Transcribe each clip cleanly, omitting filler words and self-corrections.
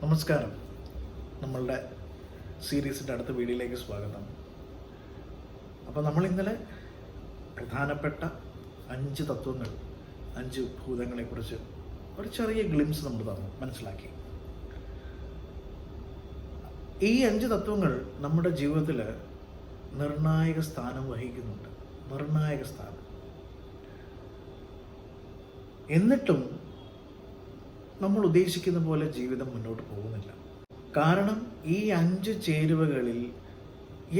നമസ്കാരം. നമ്മളുടെ സീരീസിൻ്റെ അടുത്ത വീഡിയോയിലേക്ക് സ്വാഗതം. അപ്പോൾ നമ്മൾ ഇന്നലെ പ്രധാനപ്പെട്ട 5 തത്വങ്ങൾ, 5 ഭൂതങ്ങളെക്കുറിച്ച് ഒരു ചെറിയ ഗ്ലിംസ് നമ്മൾ മനസ്സിലാക്കി. ഈ 5 തത്വങ്ങൾ നമ്മുടെ ജീവിതത്തിൽ നിർണായക സ്ഥാനം വഹിക്കുന്നുണ്ട്. നിർണായക സ്ഥാനം. എന്നിട്ടും നമ്മൾ ഉദ്ദേശിക്കുന്ന പോലെ ജീവിതം മുന്നോട്ട് പോകുന്നില്ല. കാരണം ഈ 5 ചേരുവകളിൽ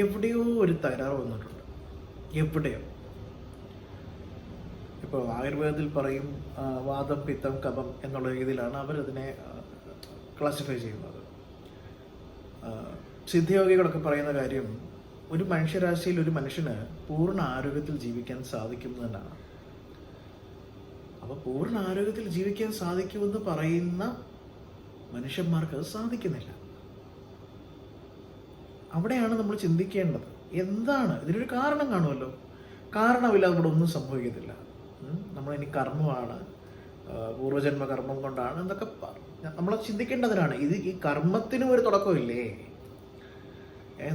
എവിടെയോ ഒരു തകരാറ് വന്നിട്ടുണ്ട്. എവിടെയോ. ഇപ്പോൾ ആയുർവേദത്തിൽ പറയും വാതം, പിത്തം, കഫം എന്നുള്ള രീതിയിലാണ് അവരതിനെ ക്ലാസിഫൈ ചെയ്യുന്നത്. സിദ്ധയോഗികളൊക്കെ പറയുന്ന കാര്യം, ഒരു മനുഷ്യരാശിയിൽ ഒരു മനുഷ്യന് പൂർണ്ണ ആരോഗ്യത്തിൽ ജീവിക്കാൻ സാധിക്കുന്നതാണ്. അപ്പോൾ പൂർണ്ണ ആരോഗ്യത്തിൽ ജീവിക്കാൻ സാധിക്കുമെന്ന് പറയുന്ന മനുഷ്യന്മാർക്ക് അത് സാധിക്കുന്നില്ല. അവിടെയാണ് നമ്മൾ ചിന്തിക്കേണ്ടത്. എന്താണ് ഇതിനൊരു കാരണം? കാണുമല്ലോ. കാരണമില്ലാതെ ഇവിടെ ഒന്നും സംഭവിക്കത്തില്ല. നമ്മളിനി കർമ്മമാണ്, പൂർവ്വജന്മ കർമ്മം കൊണ്ടാണ് എന്നൊക്കെ നമ്മൾ ചിന്തിക്കേണ്ടതിനാണ്. ഈ കർമ്മത്തിനും ഒരു തുടക്കമില്ലേ?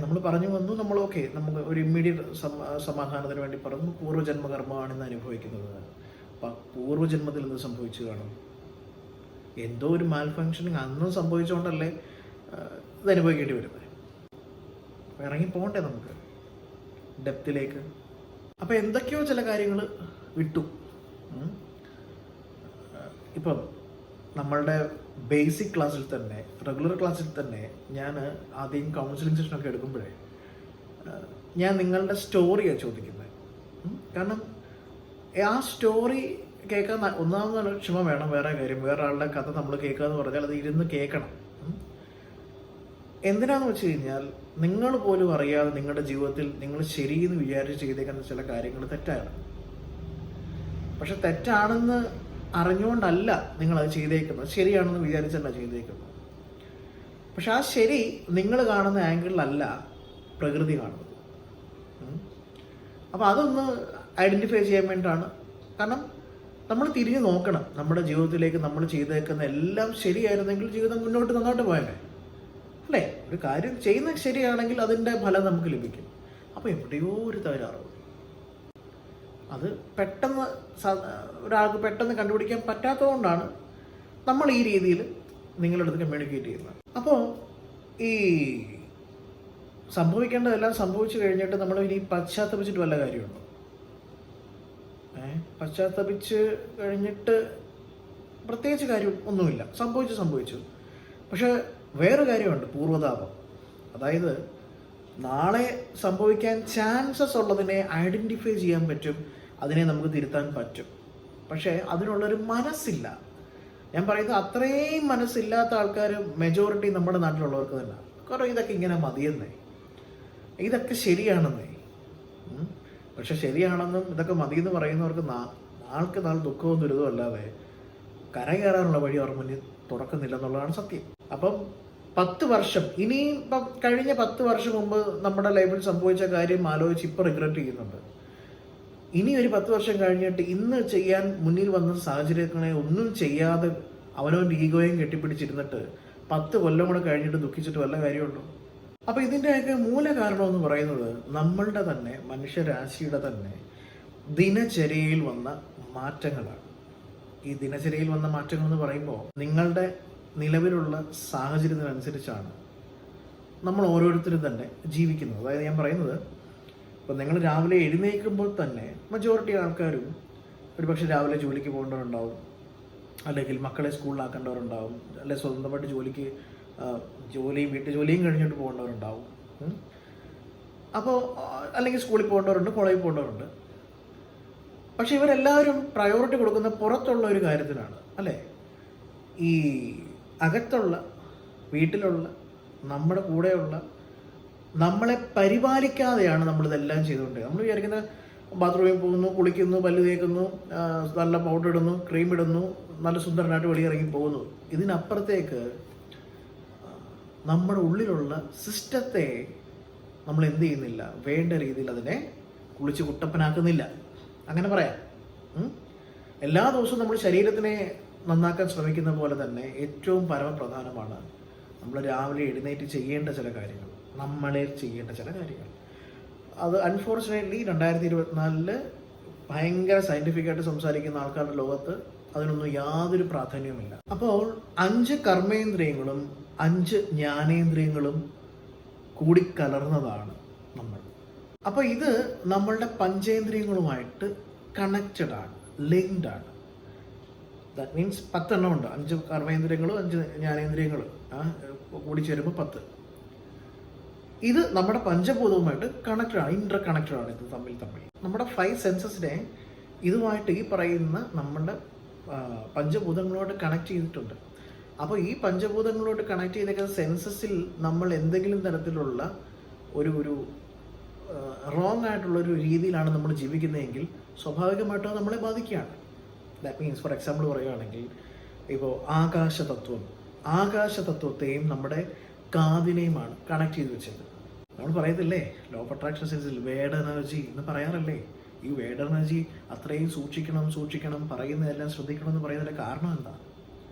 നമ്മൾ പറഞ്ഞു വന്നു, നമ്മൾ നമുക്ക് ഒരു ഇമ്മീഡിയറ്റ് സമാധാനത്തിന് വേണ്ടി പറഞ്ഞു പൂർവ്വജന്മ കർമ്മമാണെന്ന് അനുഭവിക്കുന്നത്. പൂർവ്വജന്മത്തിൽ എന്ത് സംഭവിച്ചു കാണും? എന്തോ ഒരു മാൽ ഫങ്ഷനിങ് അന്നും സംഭവിച്ചുകൊണ്ടല്ലേ ഇത് അനുഭവിക്കേണ്ടി വരുന്നത്. ഇറങ്ങി പോകണ്ടേ നമുക്ക് ഡെപ്തിലേക്ക്? അപ്പം എന്തൊക്കെയോ ചില കാര്യങ്ങൾ വിട്ടു. ഇപ്പം നമ്മളുടെ ബേസിക് ക്ലാസ്സിൽ തന്നെ, റെഗുലർ ക്ലാസ്സിൽ തന്നെ ഞാൻ ആദ്യം കൗൺസിലിംഗ് സെഷനൊക്കെ എടുക്കുമ്പോഴേ ഞാൻ നിങ്ങളുടെ സ്റ്റോറിയാണ് ചോദിക്കുന്നത്. കാരണം ആ സ്റ്റോറി കേൾക്കാൻ ഒന്നാമതാണ് ക്ഷമ വേണം. വേറെ കാര്യം, വേറെ ആളുടെ കഥ നമ്മൾ കേൾക്കുക എന്ന് പറഞ്ഞാൽ അത് ഇരുന്ന് കേൾക്കണം. എന്തിനാന്ന് വെച്ച് കഴിഞ്ഞാൽ നിങ്ങൾ പോലും അറിയാതെ നിങ്ങളുടെ ജീവിതത്തിൽ നിങ്ങൾ ശരിയെന്ന് വിചാരിച്ച് ചെയ്തേക്കുന്ന ചില കാര്യങ്ങൾ തെറ്റാണ്. പക്ഷെ തെറ്റാണെന്ന് അറിഞ്ഞുകൊണ്ടല്ല നിങ്ങളത് ചെയ്തേക്കുന്നത്, ശരിയാണെന്ന് വിചാരിച്ചല്ല ചെയ്തേക്കുന്നത്. പക്ഷെ ആ ശരി നിങ്ങൾ കാണുന്ന ആംഗിളിലല്ല പ്രകൃതി കാണുന്നത്. അപ്പം അതൊന്ന് ഐഡൻറ്റിഫൈ ചെയ്യാൻ വേണ്ടിയിട്ടാണ്. കാരണം നമ്മൾ തിരിഞ്ഞു നോക്കണം. നമ്മുടെ ജീവിതത്തിലേക്ക് നമ്മൾ ചെയ്തേക്കുന്ന എല്ലാം ശരിയായിരുന്നെങ്കിൽ ജീവിതം മുന്നോട്ട് നന്നായിട്ട് പോയല്ലേ, അല്ലേ? ഒരു കാര്യം ചെയ്യുന്നത് ശരിയാണെങ്കിൽ അതിൻ്റെ ഫലം നമുക്ക് ലഭിക്കും. അപ്പോൾ എവിടെയോ ഒരു തകരാറ്. അത് പെട്ടെന്ന് ഒരാൾക്ക് പെട്ടെന്ന് കണ്ടുപിടിക്കാൻ പറ്റാത്തതുകൊണ്ടാണ് നമ്മൾ ഈ രീതിയിൽ നിങ്ങളുടെ അടുത്ത് കമ്മ്യൂണിക്കേറ്റ് ചെയ്യുന്നത്. അപ്പോൾ ഈ സംഭവിക്കേണ്ടതെല്ലാം സംഭവിച്ചു കഴിഞ്ഞിട്ട് നമ്മൾ ഇനി പശ്ചാത്തപിച്ചിട്ട് വല്ല കാര്യമുണ്ടോ? പശ്ചാത്തപിച്ച് കഴിഞ്ഞിട്ട് പ്രത്യേകിച്ച് കാര്യം ഒന്നുമില്ല. സംഭവിച്ചു. പക്ഷെ വേറെ കാര്യമുണ്ട്, പൂർവ്വതാപം. അതായത് നാളെ സംഭവിക്കാൻ ചാൻസസ് ഉള്ളതിനെ ഐഡൻറ്റിഫൈ ചെയ്യാൻ പറ്റും, അതിനെ നമുക്ക് തിരുത്താൻ പറ്റും. പക്ഷേ അതിനുള്ളൊരു മനസ്സില്ല. ഞാൻ പറയുന്നത് അത്രയും മനസ്സില്ലാത്ത ആൾക്കാർ മെജോറിറ്റി നമ്മുടെ നാട്ടിലുള്ളവർക്ക് തന്നെ. കാരണം ഇതൊക്കെ ഇങ്ങനെ മതിയെന്നേ, ഇതൊക്കെ ശരിയാണെന്നേ. പക്ഷെ ശരിയാണെന്നും ഇതൊക്കെ മതിയെന്ന് പറയുന്നവർക്ക് നാൾക്ക് നാൾ ദുഃഖവും ദുരിതവും അല്ലാതെ കരകയറാനുള്ള വഴി അവർ മുന്നിൽ തുറക്കുന്നില്ല എന്നുള്ളതാണ് സത്യം. അപ്പം 10 വർഷം ഇനിയിപ്പം കഴിഞ്ഞ 10 വർഷം മുമ്പ് നമ്മുടെ ലൈഫിൽ സംഭവിച്ച കാര്യം ആലോചിച്ച് ഇപ്പോൾ റിഗ്രറ്റ് ചെയ്യുന്നുണ്ട്. ഇനി ഒരു 10 വർഷം കഴിഞ്ഞിട്ട് ഇന്ന് ചെയ്യാൻ മുന്നിൽ വന്ന സാഹചര്യങ്ങളെ ഒന്നും ചെയ്യാതെ അവനവൻ്റെ ഈഗോയും കെട്ടിപ്പിടിച്ചിരുന്നിട്ട് 10 കൊല്ലം കൂടെ കഴിഞ്ഞിട്ട് ദുഃഖിച്ചിട്ട് വല്ല കാര്യമുണ്ടോ? അപ്പോൾ ഇതിൻ്റെയൊക്കെ മൂല കാരണം എന്ന് പറയുന്നത് നമ്മളുടെ തന്നെ മനുഷ്യരാശിയുടെ തന്നെ ദിനചര്യയിൽ വന്ന മാറ്റങ്ങളാണ്. ഈ ദിനചര്യയിൽ വന്ന മാറ്റങ്ങൾ എന്ന് പറയുമ്പോൾ നിങ്ങളുടെ നിലവിലുള്ള സാഹചര്യത്തിനനുസരിച്ചാണ് നമ്മൾ ഓരോരുത്തരും തന്നെ ജീവിക്കുന്നത്. അതായത് ഞാൻ പറയുന്നത്, ഇപ്പം നിങ്ങൾ രാവിലെ എഴുന്നേൽക്കുമ്പോൾ തന്നെ മജോറിറ്റി ആൾക്കാരും ഒരുപക്ഷെ രാവിലെ ജോലിക്ക് പോകേണ്ടവരുണ്ടാവും, അല്ലെങ്കിൽ മക്കളെ സ്കൂളിലാക്കേണ്ടവരുണ്ടാവും, അല്ലെങ്കിൽ സ്വന്തമായിട്ട് വീട്ടുജോലിയും കഴിഞ്ഞിട്ട് പോകേണ്ടവരുണ്ടാവും. അപ്പോൾ അല്ലെങ്കിൽ സ്കൂളിൽ പോകേണ്ടവരുണ്ട്, കോളേജിൽ പോകേണ്ടവരുണ്ട്. പക്ഷെ ഇവരെല്ലാവരും പ്രയോറിറ്റി കൊടുക്കുന്ന പുറത്തുള്ള ഒരു കാര്യത്തിനാണ്, അല്ലേ? ഈ അകത്തുള്ള വീട്ടിലുള്ള നമ്മുടെ കൂടെയുള്ള നമ്മളെ പരിപാലിക്കാതെയാണ് നമ്മളിതെല്ലാം ചെയ്തുകൊണ്ട്. നമ്മൾ വിചാരിക്കുന്ന ബാത്റൂമിൽ പോകുന്നു, കുളിക്കുന്നു, പല്ല് തേക്കുന്നു, നല്ല പൗഡർ ഇടുന്നു, ക്രീം ഇടുന്നു, നല്ല സുന്ദരനായിട്ട് വെളിയിറങ്ങി പോകുന്നു. ഇതിനപ്പുറത്തേക്ക് നമ്മുടെ ഉള്ളിലുള്ള സിസ്റ്റത്തെ നമ്മൾ എന്ത് ചെയ്യുന്നില്ല, വേണ്ട രീതിയിൽ അതിനെ കുളിച്ച് കുട്ടപ്പനാക്കുന്നില്ല, അങ്ങനെ പറയാം. എല്ലാ ദിവസവും നമ്മൾ ശരീരത്തിനെ നന്നാക്കാൻ ശ്രമിക്കുന്ന പോലെ തന്നെ ഏറ്റവും പരമപ്രധാനമാണ് നമ്മൾ രാവിലെ എഴുന്നേറ്റ് ചെയ്യേണ്ട ചില കാര്യങ്ങൾ, നമ്മളെ ചെയ്യേണ്ട ചില കാര്യങ്ങൾ. അത് അൺഫോർച്ചുനേറ്റ്ലി 2024 ഭയങ്കര സയൻറ്റിഫിക്കായിട്ട് സംസാരിക്കുന്ന ആൾക്കാരുടെ ലോകത്ത് അതിനൊന്നും യാതൊരു പ്രാധാന്യവുമില്ല. അപ്പോൾ 5 കർമ്മേന്ദ്രിയങ്ങളും 5 ജ്ഞാനേന്ദ്രിയങ്ങളും കൂടിക്കലർന്നതാണ് നമ്മൾ. അപ്പോൾ ഇത് നമ്മളുടെ പഞ്ചേന്ദ്രിയങ്ങളുമായിട്ട് കണക്റ്റഡ് ആണ്, ലിങ്ക്ഡ് ആണ്. ദാറ്റ് മീൻസ് 10 എണ്ണം ഉണ്ട്. 5 കർമ്മേന്ദ്രിയങ്ങളും 5 ജ്ഞാനേന്ദ്രിയങ്ങളും കൂടി ചേരുമ്പോൾ 10. ഇത് നമ്മുടെ പഞ്ചഭൂതവുമായിട്ട് കണക്റ്റഡ് ആണ്, ഇന്റർ കണക്റ്റഡ് ആണ്. ഇത് തമ്മിൽ നമ്മുടെ 5 സെൻസസിനെ ഇതുമായിട്ട് ഈ പറയുന്ന നമ്മുടെ പഞ്ചഭൂതങ്ങളോട് കണക്ട് ചെയ്തിട്ടുണ്ട്. അപ്പോൾ ഈ പഞ്ചഭൂതങ്ങളോട് കണക്ട് ചെയ്തേക്കുന്ന സെൻസസിൽ നമ്മൾ എന്തെങ്കിലും തരത്തിലുള്ള ഒരു റോങ് ആയിട്ടുള്ളൊരു രീതിയിലാണ് നമ്മൾ ജീവിക്കുന്നതെങ്കിൽ സ്വാഭാവികമായിട്ടും നമ്മളെ ബാധിക്കുകയാണ്. ദാറ്റ് മീൻസ് ഫോർ എക്സാമ്പിൾ പറയുകയാണെങ്കിൽ, ഇപ്പോൾ ആകാശതത്വത്തെയും നമ്മുടെ കാതിനെയുമാണ് കണക്ട് ചെയ്ത് വെച്ചത്. നമ്മൾ പറയത്തില്ലേ, ലോ ഓഫ് അട്രാക്ഷൻ സെൻസിൽ വേഡ് എനർജി എന്ന് പറയാറില്ലേ? ഈ വേഡ് എനർജി അത്രയും സൂക്ഷിക്കണം, പറയുന്നതെല്ലാം ശ്രദ്ധിക്കണം എന്ന് പറയുന്നതിൻ്റെ കാരണം എന്താ?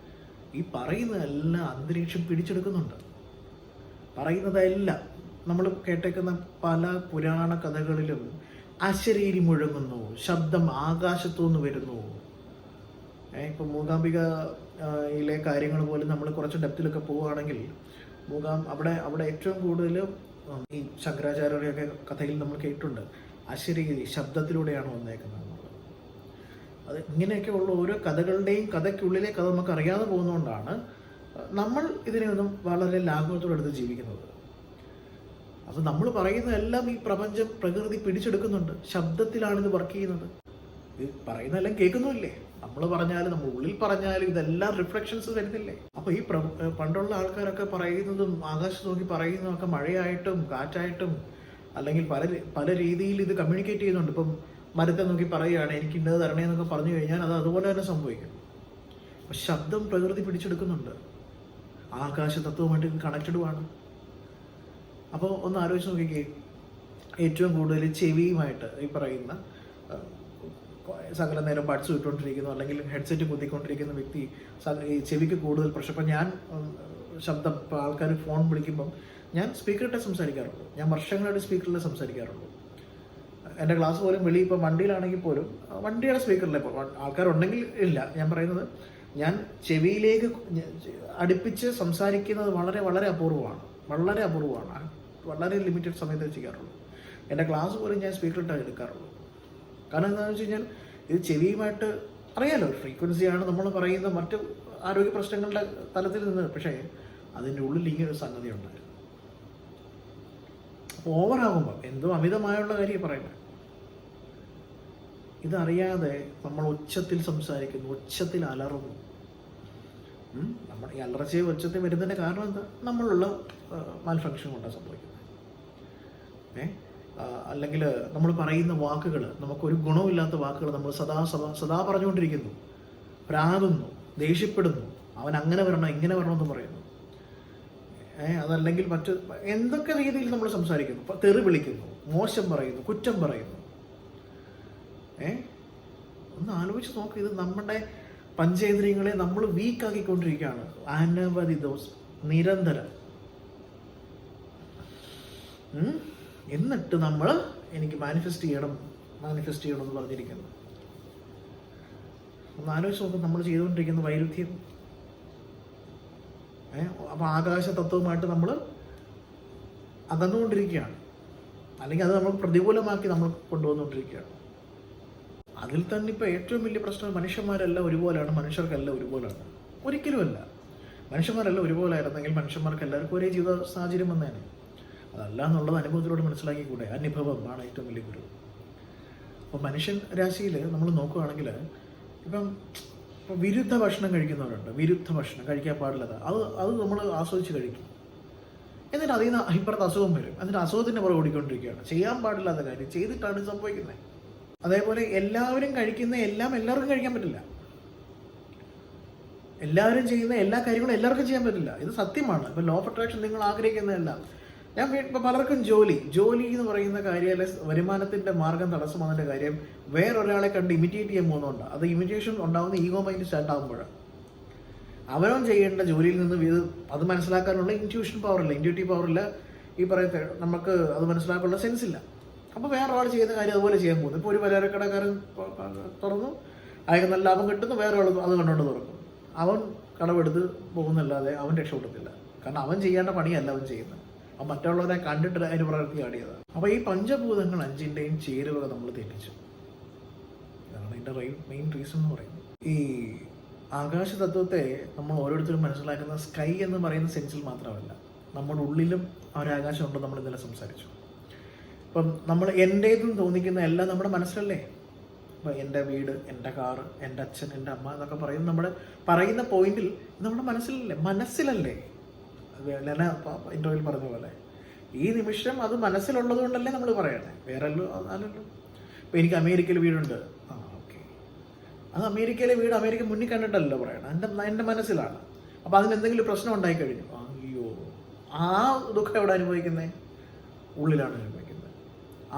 ഈ പറയുന്നതെല്ലാം അന്തരീക്ഷം പിടിച്ചെടുക്കുന്നുണ്ട്. പറയുന്നതെല്ലാം നമ്മൾ കേട്ടേക്കുന്ന പല പുരാണ കഥകളിലും അശരീരി മുഴങ്ങുന്നു, ശബ്ദം ആകാശത്തുനിന്ന് വരുന്നു. ഇപ്പം മൂകാംബികയിലെ കാര്യങ്ങൾ പോലും നമ്മൾ കുറച്ച് ഡെപ്തിലൊക്കെ പോവുകയാണെങ്കിൽ അവിടെ ഏറ്റവും കൂടുതൽ ഈ ശങ്കരാചാര്യരുടെയൊക്കെ കഥയിൽ നമ്മൾ കേട്ടിട്ടുണ്ട്, അശരീരി ശബ്ദത്തിലൂടെയാണ് വന്നേക്കുന്നത് എന്നുള്ളത്. അത് ഇങ്ങനെയൊക്കെ ഉള്ള ഓരോ കഥകളുടെയും കഥയ്ക്കുള്ളിലെ കഥ നമുക്ക് അറിയാതെ പോകുന്നതുകൊണ്ടാണ് നമ്മൾ ഇതിനെയൊന്നും വളരെ ലാഘവത്തോടെ എടുത്ത് ജീവിക്കുന്നത്. അപ്പോൾ നമ്മൾ പറയുന്നതെല്ലാം ഈ പ്രകൃതി പിടിച്ചെടുക്കുന്നുണ്ട്. ശബ്ദത്തിലാണ് ഇത് വർക്ക് ചെയ്യുന്നത്. ഇത് പറയുന്നതെല്ലാം കേൾക്കുന്നുമില്ലേ? നമ്മൾ പറഞ്ഞാലും നമ്മൾ ഉള്ളിൽ പറഞ്ഞാലും ഇതെല്ലാം റിഫ്ലക്ഷൻസ് വരുന്നില്ലേ? അപ്പോൾ ഈ പണ്ടുള്ള ആൾക്കാരൊക്കെ പറയുന്നതും ആകാശത്ത് നോക്കി പറയുന്നതൊക്കെ മഴയായിട്ടും കാറ്റായിട്ടും അല്ലെങ്കിൽ പല രീതിയിൽ ഇത് കമ്മ്യൂണിക്കേറ്റ് ചെയ്യുന്നുണ്ട്. ഇപ്പം മരത്തെ നോക്കി പറയുകയാണ് എനിക്ക് ഇന്നത് തരണേന്നൊക്കെ പറഞ്ഞു കഴിഞ്ഞാൽ അത് അതുപോലെ തന്നെ സംഭവിക്കും. അപ്പം ശബ്ദം പ്രകൃതി പിടിച്ചെടുക്കുന്നുണ്ട്, ആകാശതത്വമായിട്ട് ഇത് കണക്റ്റഡുമാണ്. അപ്പോൾ ഒന്ന് ആലോചിച്ച് നോക്കിക്കേ, ഏറ്റവും കൂടുതൽ ചെവിയുമായിട്ട് ഈ പറയുന്ന സകല നേരം ബഡ്സ് ഇട്ടുകൊണ്ടിരിക്കുന്നു അല്ലെങ്കിൽ ഹെഡ്സെറ്റ് കുത്തിക്കൊണ്ടിരിക്കുന്ന വ്യക്തി ഈ ചെവിക്ക് കൂടുതൽ പ്രശ്നം. ഇപ്പം ഞാൻ ശബ്ദം, ഇപ്പോൾ ആൾക്കാർ ഫോൺ വിളിക്കുമ്പം ഞാൻ സ്പീക്കറിട്ടേ സംസാരിക്കാറുള്ളൂ. ഞാൻ വർഷങ്ങളായിട്ട് സ്പീക്കറിലേ സംസാരിക്കാറുള്ളൂ. എൻ്റെ ക്ലാസ് പോലും ഇപ്പം വണ്ടിയിലാണെങ്കിൽ പോലും വണ്ടിയുടെ സ്പീക്കറിലെ ആൾക്കാരുണ്ടെങ്കിൽ ഇല്ല. ഞാൻ പറയുന്നത് ഞാൻ ചെവിയിലേക്ക് അടുപ്പിച്ച് സംസാരിക്കുന്നത് വളരെ വളരെ അപൂർവമാണ്. വളരെ ലിമിറ്റഡ് സമയത്ത് ചെയ്യാറുള്ളൂ. എൻ്റെ ക്ലാസ് പോലും ഞാൻ സ്പീക്കറിട്ടാണ് എടുക്കാറുള്ളൂ. കാരണം എന്താണെന്ന് വെച്ച് കഴിഞ്ഞാൽ ഇത് ചെവിയുമായിട്ട് അറിയാലോ, ഫ്രീക്വൻസിയാണ് നമ്മൾ പറയുന്ന മറ്റ് ആരോഗ്യ പ്രശ്നങ്ങളുടെ തലത്തിൽ നിന്ന്. പക്ഷേ അതിൻ്റെ ഉള്ളിൽ ഇങ്ങനൊരു സംഗതി ഉണ്ട്. അപ്പോൾ ഓവറാകുമ്പോൾ എന്തോ അമിതമായുള്ള കാര്യം പറയുന്നത്. ഇതറിയാതെ നമ്മൾ ഉച്ചത്തിൽ സംസാരിക്കുന്നു, ഉച്ചത്തിൽ അലറുന്നു. നമ്മൾ ഈ അലർച്ചയും ഉച്ചത്തിൽ വരുന്നതിൻ്റെ കാരണം എന്താ? നമ്മളുള്ള മാൽഫങ്ഷൻ കൊണ്ടാണ് സംഭവിക്കുന്നത്. അല്ലെങ്കിൽ നമ്മൾ പറയുന്ന വാക്കുകൾ, നമുക്കൊരു ഗുണമില്ലാത്ത വാക്കുകൾ നമ്മൾ സദാ പറഞ്ഞുകൊണ്ടിരിക്കുന്നു, പ്രാകുന്നു, ദേഷ്യപ്പെടുന്നു, അവൻ അങ്ങനെ വരണം ഇങ്ങനെ വരണമെന്ന് പറയുന്നു. അതല്ലെങ്കിൽ മറ്റ് എന്തൊക്കെ രീതിയിൽ നമ്മൾ സംസാരിക്കുന്നു, തെറി വിളിക്കുന്നു, മോശം പറയുന്നു, കുറ്റം പറയുന്നു. ഒന്ന് ആലോചിച്ച് നോക്ക്. ഇത് നമ്മുടെ പഞ്ചേന്ദ്രിയങ്ങളെ നമ്മൾ വീക്കാക്കിക്കൊണ്ടിരിക്കുകയാണ് അനവധി ദിവസം നിരന്തരം. എന്നിട്ട് നമ്മൾ എനിക്ക് മാനിഫെസ്റ്റ് ചെയ്യണം എന്ന് പറഞ്ഞിരിക്കുന്നു. ഒന്ന് ആലോചിച്ച് നോക്കും നമ്മൾ ചെയ്തുകൊണ്ടിരിക്കുന്ന വൈരുദ്ധ്യം. അപ്പോൾ ആകാശ തത്വമായിട്ട് നമ്മൾ അകന്നുകൊണ്ടിരിക്കുകയാണ്, അല്ലെങ്കിൽ അത് നമ്മൾ പ്രതികൂലമാക്കി നമ്മൾ കൊണ്ടുവന്നുകൊണ്ടിരിക്കുകയാണ്. അതിൽ തന്നെ ഇപ്പോൾ ഏറ്റവും വലിയ പ്രശ്നം മനുഷ്യന്മാരെല്ലാം ഒരുപോലെയാണ്, മനുഷ്യർക്കെല്ലാം ഒരുപോലെയാണ്. ഒരിക്കലുമല്ല. മനുഷ്യന്മാരെല്ലാം ഒരുപോലെ ആയിരുന്നെങ്കിൽ മനുഷ്യന്മാർക്ക് എല്ലാവർക്കും ഒരേ ജീവിത സാഹചര്യം വന്നേനെ. അതല്ല എന്നുള്ളത് അനുഭവത്തിലൂടെ മനസ്സിലാക്കിക്കൂടെ? അനുഭവം ആണ് ഏറ്റവും വലിയ ഗുരു. അപ്പോൾ മനുഷ്യൻ രാശിയിൽ നമ്മൾ നോക്കുകയാണെങ്കിൽ ഇപ്പം വിരുദ്ധ ഭക്ഷണം കഴിക്കുന്നവരുണ്ട്. വിരുദ്ധ ഭക്ഷണം കഴിക്കാൻ പാടില്ലത് അത് നമ്മൾ ആസ്വദിച്ച് കഴിക്കും. എന്നിട്ട് അതിൽ നിന്ന് ഇപ്പുറത്ത് അസുഖം വരും. എന്നിട്ട് അസുഖത്തിൻ്റെ പുറകെ ഓടിക്കൊണ്ടിരിക്കുകയാണ്. ചെയ്യാൻ പാടില്ലാത്ത കാര്യം ചെയ്തിട്ടാണ് ഇത് സംഭവിക്കുന്നത്. അതേപോലെ എല്ലാവരും കഴിക്കുന്ന എല്ലാം എല്ലാവർക്കും കഴിക്കാൻ പറ്റില്ല. എല്ലാവരും ചെയ്യുന്ന എല്ലാ കാര്യങ്ങളും എല്ലാവർക്കും ചെയ്യാൻ പറ്റില്ല. ഇത് സത്യമാണ്. ഇപ്പം ലോ ഓഫ് അട്രാക്ഷൻ നിങ്ങൾ ആഗ്രഹിക്കുന്നതെല്ലാം ഞാൻ ഇപ്പോൾ പലർക്കും ജോലി എന്ന് പറയുന്ന കാര്യം, വരുമാനത്തിൻ്റെ മാർഗം തടസ്സമാകുന്നതിൻ്റെ കാര്യം വേറൊരാളെ കണ്ട് ഇമിറ്റേറ്റ് ചെയ്യാൻ പോകുന്നുണ്ട്. അത് ഇമിറ്റേഷൻ ഉണ്ടാകുന്ന ഈഗോ മൈൻഡ് സ്റ്റാർട്ട് ആകുമ്പോഴാണ്. അവനവൻ ചെയ്യേണ്ട ജോലിയിൽ നിന്ന് അത് മനസ്സിലാക്കാനുള്ള ഇൻറ്റ്യൂട്ടീവ് പവറില്ല, ഈ പറയുന്ന നമുക്ക് അത് മനസ്സിലാക്കാനുള്ള സെൻസ് ഇല്ല. അപ്പോൾ വേറെ ആൾ ചെയ്യുന്ന കാര്യം അതുപോലെ ചെയ്യാൻ പോകുന്നു. ഇപ്പോൾ ഒരു പലചരക്കടക്കാരൻ തുറന്നു, അയാൾക്ക് നല്ല ലാഭം കിട്ടുന്നു, വേറെ ആൾ അത് കണ്ടുകൊണ്ട് തുറക്കും. അവൻ കടമെടുത്ത് പോകുന്നല്ലാതെ അവൻ രക്ഷപ്പെടത്തില്ല. കാരണം അവൻ ചെയ്യേണ്ട പണിയല്ല അവൻ ചെയ്യുന്നത്, അവൻ മറ്റുള്ളവരെ കണ്ടിട്ട് അതിന് പ്രവൃത്തി ആടിയതാണ്. അപ്പോൾ ഈ പഞ്ചഭൂതങ്ങൾ 5ൻ്റെയും ചേരുവക നമ്മൾ തെറ്റിച്ചു. ഇതാണ് ഇതിൻ്റെ മെയിൻ റീസൺ എന്ന് പറയുന്നത്. ഈ ആകാശ തത്വത്തെ നമ്മൾ ഓരോരുത്തരും മനസ്സിലാക്കുന്ന സ്കൈ എന്ന് പറയുന്ന സെൻസിൽ മാത്രമല്ല, നമ്മുടെ ഉള്ളിലും ആ ഒരു ആകാശം ഉണ്ടെന്ന് നമ്മൾ ഇന്നലെ സംസാരിച്ചു. ഇപ്പം നമ്മൾ എൻ്റേതെന്ന് തോന്നിക്കുന്ന എല്ലാം നമ്മുടെ മനസ്സിലല്ലേ. ഇപ്പോൾ എൻ്റെ വീട്, എൻ്റെ കാറ്, എൻ്റെ അച്ഛൻ, എൻ്റെ അമ്മ എന്നൊക്കെ പറയുന്നത് നമ്മുടെ പറയുന്ന പോയിന്റിൽ നമ്മുടെ മനസ്സിലല്ലേ. ലെന ഇൻ്റർവ്യൂവിൽ പറഞ്ഞ പോലെ ഈ നിമിഷം അത് മനസ്സിലുള്ളത് കൊണ്ടല്ലേ നമ്മൾ പറയണേ, വേറെ അല്ലല്ലോ. ഇപ്പോൾ എനിക്ക് അമേരിക്കയിൽ വീടുണ്ട്, ഓക്കെ, അത് അമേരിക്കയിലെ വീട് അമേരിക്ക മുന്നിൽ കണ്ടിട്ടല്ലോ പറയണം, എൻ്റെ മനസ്സിലാണ്. അപ്പോൾ അതിനെന്തെങ്കിലും പ്രശ്നം ഉണ്ടായി കഴിഞ്ഞു, അയ്യോ, ആ ദുഃഖം എവിടെ അനുഭവിക്കുന്നത്? ഉള്ളിലാണ് അനുഭവിക്കുന്നത്.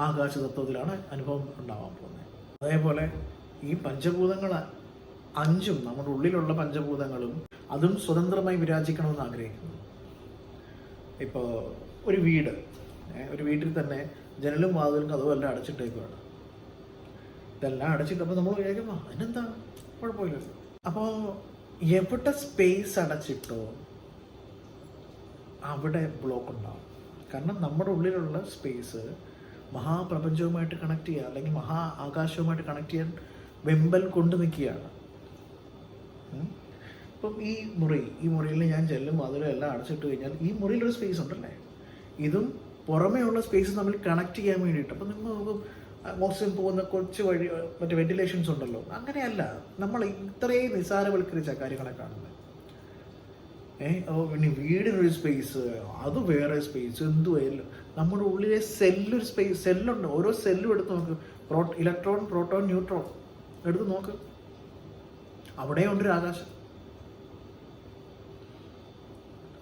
ആകാശ തത്വത്തിലാണ് അനുഭവം ഉണ്ടാവാൻ പോകുന്നത്. അതേപോലെ ഈ പഞ്ചഭൂതങ്ങൾ 5ഉം നമ്മുടെ ഉള്ളിലുള്ള പഞ്ചഭൂതങ്ങളും അതും സ്വതന്ത്രമായി വിരാജിക്കണമെന്ന് ആഗ്രഹിക്കുന്നു. ഇപ്പോൾ ഒരു വീട്ടിൽ തന്നെ ജനലും വാതിലും കഥവും എല്ലാം അടച്ചിട്ടേക്കുവാണ്. ഇതെല്ലാം അടച്ചിട്ടപ്പോൾ നമ്മൾ വിചാരിക്കും അതിനെന്താ, കുഴപ്പമില്ലല്ലോ. അപ്പോൾ എവിടെ സ്പേസ് അടച്ചിട്ടോ അവിടെ ബ്ലോക്ക് ഉണ്ടാവും. കാരണം നമ്മുടെ ഉള്ളിലുള്ള സ്പേസ് മഹാപ്രപഞ്ചവുമായിട്ട് കണക്ട് ചെയ്യുക, അല്ലെങ്കിൽ മഹാ ആകാശവുമായിട്ട് കണക്ട് ചെയ്യാൻ വെമ്പൽ കൊണ്ട് നിൽക്കുകയാണ്. ഇപ്പം ഈ മുറിയിൽ ഞാൻ ചെല്ലും അതിലും എല്ലാം അടച്ചിട്ട് കഴിഞ്ഞാൽ ഈ മുറിയിലൊരു സ്പേസ് ഉണ്ടല്ലേ, ഇതും പുറമേ ഉള്ള സ്പേസ് തമ്മിൽ കണക്ട് ചെയ്യാൻ വേണ്ടിയിട്ട്. അപ്പം നിങ്ങൾ നോക്കും ഓക്സിജൻ പോകുന്ന കൊച്ചു വഴി മറ്റേ വെന്റിലേഷൻസ് ഉണ്ടല്ലോ, അങ്ങനെയല്ല. നമ്മൾ ഇത്രയും നിസ്സാരവൽക്കരിച്ച കാര്യങ്ങളെ കാണുന്നത്. പിന്നെ വീടിനൊരു സ്പേസ്, അത് വേറെ സ്പേസ്, എന്തുമായാലും നമ്മുടെ ഉള്ളിലെ സെല്ലൊരു സെല്ലുണ്ട്. ഓരോ സെല്ലും എടുത്ത് നോക്ക്, ഇലക്ട്രോൺ, പ്രോട്ടോൺ, ന്യൂട്രോൺ എടുത്ത് നോക്ക്, അവിടെ ഉണ്ടൊരു ആകാശം.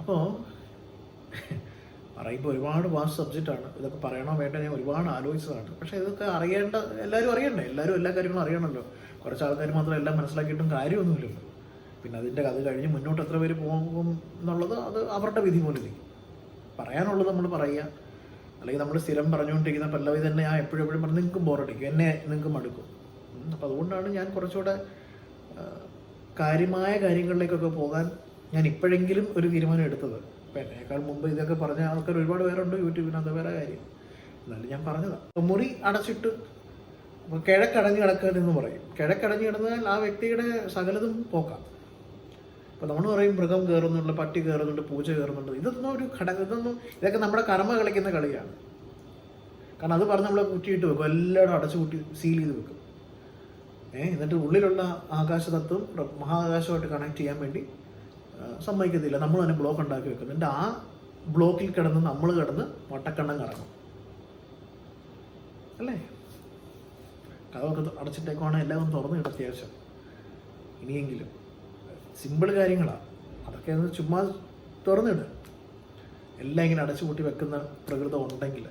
അപ്പോൾ പറയുമ്പോൾ ഒരുപാട് വാസ്റ്റ് സബ്ജക്റ്റാണ്, ഇതൊക്കെ പറയണോ വേണ്ട ഞാൻ ഒരുപാട് ആലോചിച്ചതാണ്. പക്ഷേ ഇതൊക്കെ എല്ലാവരും അറിയണ്ടേ, എല്ലാവരും എല്ലാ കാര്യങ്ങളും അറിയണമല്ലോ. കുറച്ച് ആൾക്കാർ മാത്രം എല്ലാം മനസ്സിലാക്കിയിട്ടും കാര്യമൊന്നുമില്ലല്ലോ. പിന്നെ അത് കഴിഞ്ഞ് മുന്നോട്ട് എത്ര പേര് പോകും എന്നുള്ളത് അത് അവരുടെ വിധി പോലെ ഇരിക്കും. പറയാനുള്ളത് നമ്മൾ പറയുക, അല്ലെങ്കിൽ നമ്മൾ സ്ഥിരം പറഞ്ഞുകൊണ്ടിരിക്കുന്ന പല്ലവി തന്നെ എപ്പോഴും പറഞ്ഞ് നിങ്ങൾക്കും ബോറടിക്കും, നിങ്ങൾക്ക് മടുക്കും. അപ്പോൾ അതുകൊണ്ടാണ് ഞാൻ കുറച്ചുകൂടെ കാര്യമായ കാര്യങ്ങളിലേക്കൊക്കെ പോകാൻ ഞാൻ ഇപ്പോഴെങ്കിലും ഒരു തീരുമാനം എടുത്തത്. അപ്പം എന്നേക്കാൾ മുമ്പ് ഇതൊക്കെ പറഞ്ഞ ആൾക്കാർ ഒരുപാട് പേരുണ്ട് യൂട്യൂബിന്, അത് വേറെ കാര്യം. എന്നാലും ഞാൻ പറഞ്ഞതാണ്, മുറി അടച്ചിട്ട് കിഴക്കടഞ്ഞ് കിടക്കാനെന്ന് പറയും. കിഴക്കടഞ്ഞ് കിടന്നാൽ ആ വ്യക്തിയുടെ സകലതും പോക്കാം. അപ്പോൾ നമ്മൾ പറയും മൃഗം കയറുന്നുണ്ട്, പട്ടി കയറുന്നുണ്ട്, പൂച്ച കയറുന്നുണ്ട്. ഇതൊന്നും ഒരു ഇതൊക്കെ നമ്മുടെ കർമ്മ കളിക്കുന്ന കളിയാണ്. കാരണം അത് പറഞ്ഞ് നമ്മളെ കുറ്റിയിട്ട് വെക്കും, എല്ലായിടും അടച്ചു കൂട്ടി സീൽ ചെയ്ത് വെക്കും. എന്നിട്ട് ഉള്ളിലുള്ള ആകാശതത്വം മഹാകാശമായിട്ട് കണക്ട് ചെയ്യാൻ വേണ്ടി സമ്മതിക്കത്തില്ല. നമ്മൾ തന്നെ ബ്ലോക്ക് ഉണ്ടാക്കി വെക്കും. എന്നിട്ട് ആ ബ്ലോക്കിൽ നമ്മൾ കിടന്ന് വട്ടക്കണ്ണം കറങ്ങും അല്ലേ. കഥമൊക്കെ അടച്ചിട്ടേക്കുവാണ്, എല്ലാം ഒന്ന് തുറന്നു കിട്ടും അത്യാവശ്യം. ഇനിയെങ്കിലും സിമ്പിൾ കാര്യങ്ങളാണ് അതൊക്കെ, ചുമ്മാ തുറന്നിടുക. എല്ലാം ഇങ്ങനെ അടച്ചു കൂട്ടി വെക്കുന്ന പ്രകൃതം ഉണ്ടെങ്കിൽ